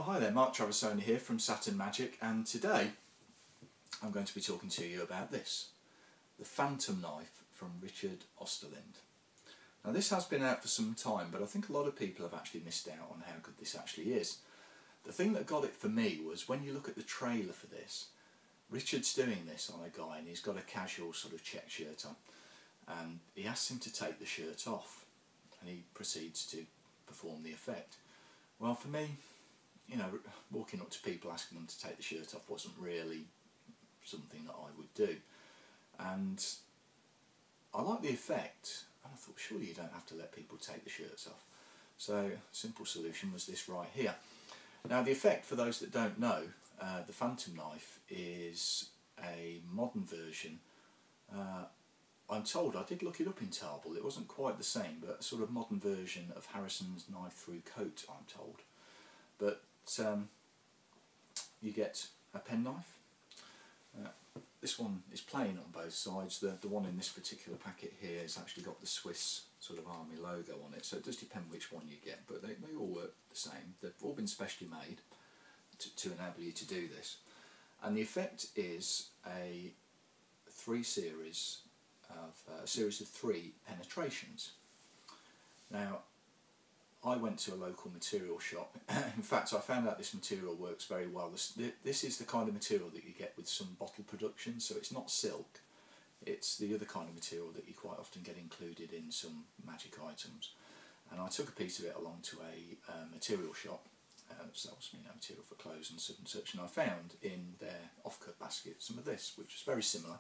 Well, hi there, Mark Traversoni here from Saturn Magic, and today I'm going to be talking to you about this, the Phantom Knife from Richard Osterlind. Now this has been out for some time, but I think a lot of people have actually missed out on how good this actually is. The thing that got it for me was when you look at the trailer for this, Richard's doing this on a guy and he's got a casual sort of check shirt on, and he asks him to take the shirt off and he proceeds to perform the effect. Well, for me, you know, walking up to people asking them to take the shirt off wasn't really something that I would do. And I like the effect, and I thought surely you don't have to let people take the shirts off. So simple solution was this right here. Now the effect, for those that don't know, the Phantom Knife is a modern version. I'm told, I did look it up in Tarble, it wasn't quite the same, but a sort of modern version of Harrison's knife through coat, I'm told. But you get a penknife. This one is plain on both sides. The one in this particular packet here has actually got the Swiss sort of army logo on it, so it does depend which one you get, but they all work the same. They've all been specially made to enable you to do this. And the effect is a series of three penetrations. Now, I went to a local material shop. In fact, I found out this material works very well. This is the kind of material that you get with some bottle production, so it's not silk. It's the other kind of material that you quite often get included in some magic items. And I took a piece of it along to a material shop that sells material for clothes and such, and I found in their offcut basket some of this, which was very similar.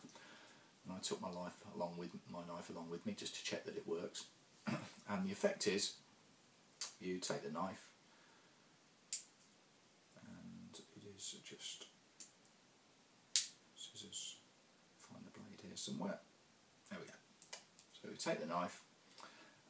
And I took my knife along with me just to check that it works. And the effect is, you take the knife, and it is just scissors, find the blade here somewhere, there we go. So you take the knife,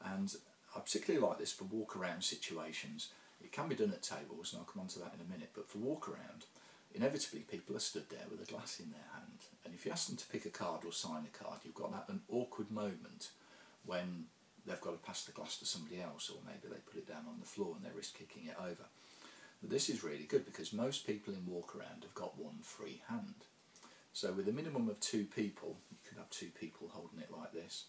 and I particularly like this for walk around situations. It can be done at tables, and I'll come on to that in a minute, but for walk around, inevitably people are stood there with a glass in their hand, and if you ask them to pick a card or sign a card, you've got an awkward moment when they've got to pass the glass to somebody else, or maybe they put it down on the floor and they risk kicking it over. But this is really good because most people in walk around have got one free hand. So with a minimum of two people, you could have two people holding it like this,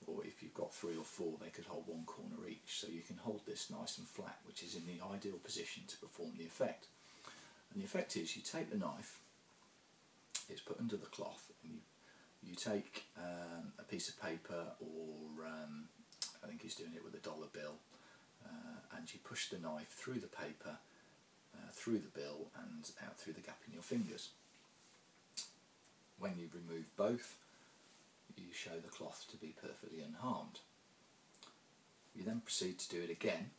or if you've got three or four, they could hold one corner each. So you can hold this nice and flat, which is in the ideal position to perform the effect. And the effect is, you take the knife, it's put under the cloth, and you take a piece of paper, or I think he's doing it with a dollar bill, and you push the knife through the paper, through the bill, and out through the gap in your fingers. When you remove both, you show the cloth to be perfectly unharmed. You then proceed to do it again,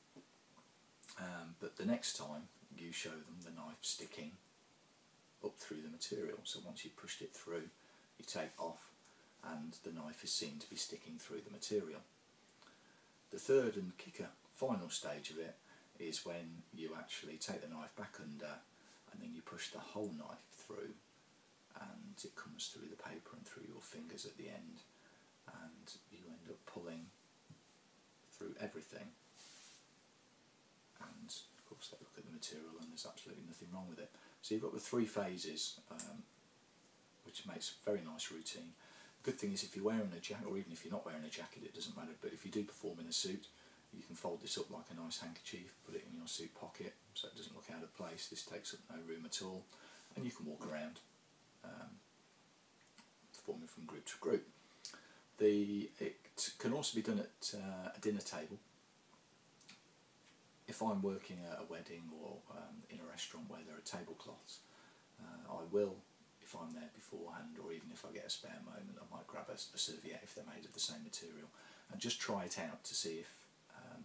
but the next time you show them the knife sticking up through the material. So once you've pushed it through, you take off, and the knife is seen to be sticking through the material. The third and final stage of it is when you actually take the knife back under, and then you push the whole knife through, and it comes through the paper and through your fingers at the end, and you end up pulling through everything. And of course they look at the material and there's absolutely nothing wrong with it. So you've got the three phases, which makes a very nice routine. The good thing is, if you're wearing a jacket, or even if you're not wearing a jacket, it doesn't matter, but if you do perform in a suit, you can fold this up like a nice handkerchief, put it in your suit pocket so it doesn't look out of place. This takes up no room at all, and you can walk around performing from group to group. It can also be done at a dinner table. If I'm working at a wedding or in a restaurant where there are tablecloths, I will, if I'm there beforehand, or even if I get a spare moment, I might grab a serviette if they're made of the same material and just try it out to see if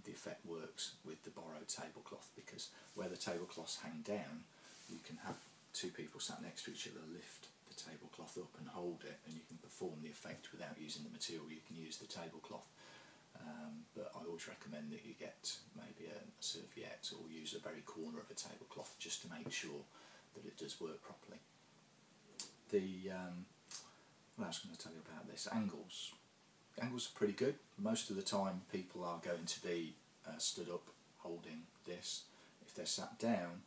the effect works with the borrowed tablecloth, because where the tablecloths hang down, you can have two people sat next to each other lift the tablecloth up and hold it, and you can perform the effect without using the material. You can use the tablecloth. But I always recommend that you get maybe a serviette, or use a very corner of a tablecloth just to make sure that it does work properly. What else can I tell you about this? Angles. Angles are pretty good. Most of the time people are going to be stood up holding this. If they're sat down,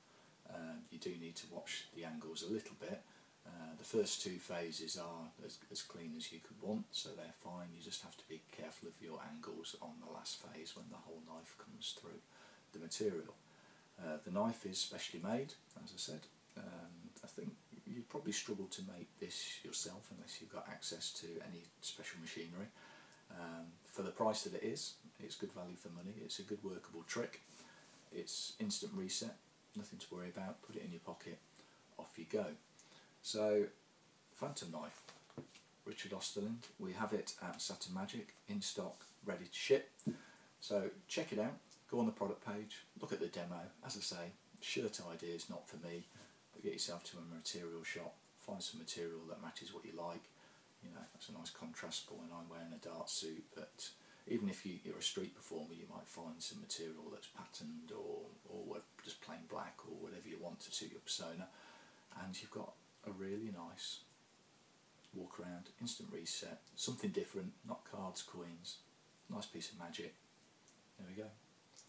You do need to watch the angles a little bit. The first two phases are as clean as you could want, so they're fine. You just have to be careful of your angles on the last phase when the whole knife comes through the material. The knife is specially made, as I said. I think you'd probably struggle to make this yourself unless you've got access to any special machinery. For the price that it is, it's good value for money. It's a good workable trick. It's instant reset, nothing to worry about. Put it in your pocket, off you go. So, Phantom knife, Richard Osterlind. We have it at Saturn Magic, in stock, ready to ship. So check it out, go on the product page, look at the demo. As I say, shirt idea is not for me, but get yourself to a material shop, find some material that matches what you like. You know, that's a nice contrast for when I'm wearing a dart suit, but even if you're a street performer, you might find some material that's patterned or just plain black or whatever you want to suit your persona, and you've got a really nice walk around, instant reset, something different, not cards, coins, nice piece of magic. There we go,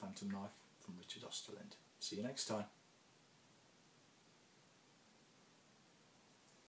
Phantom knife from Richard Osterlind. See you next time.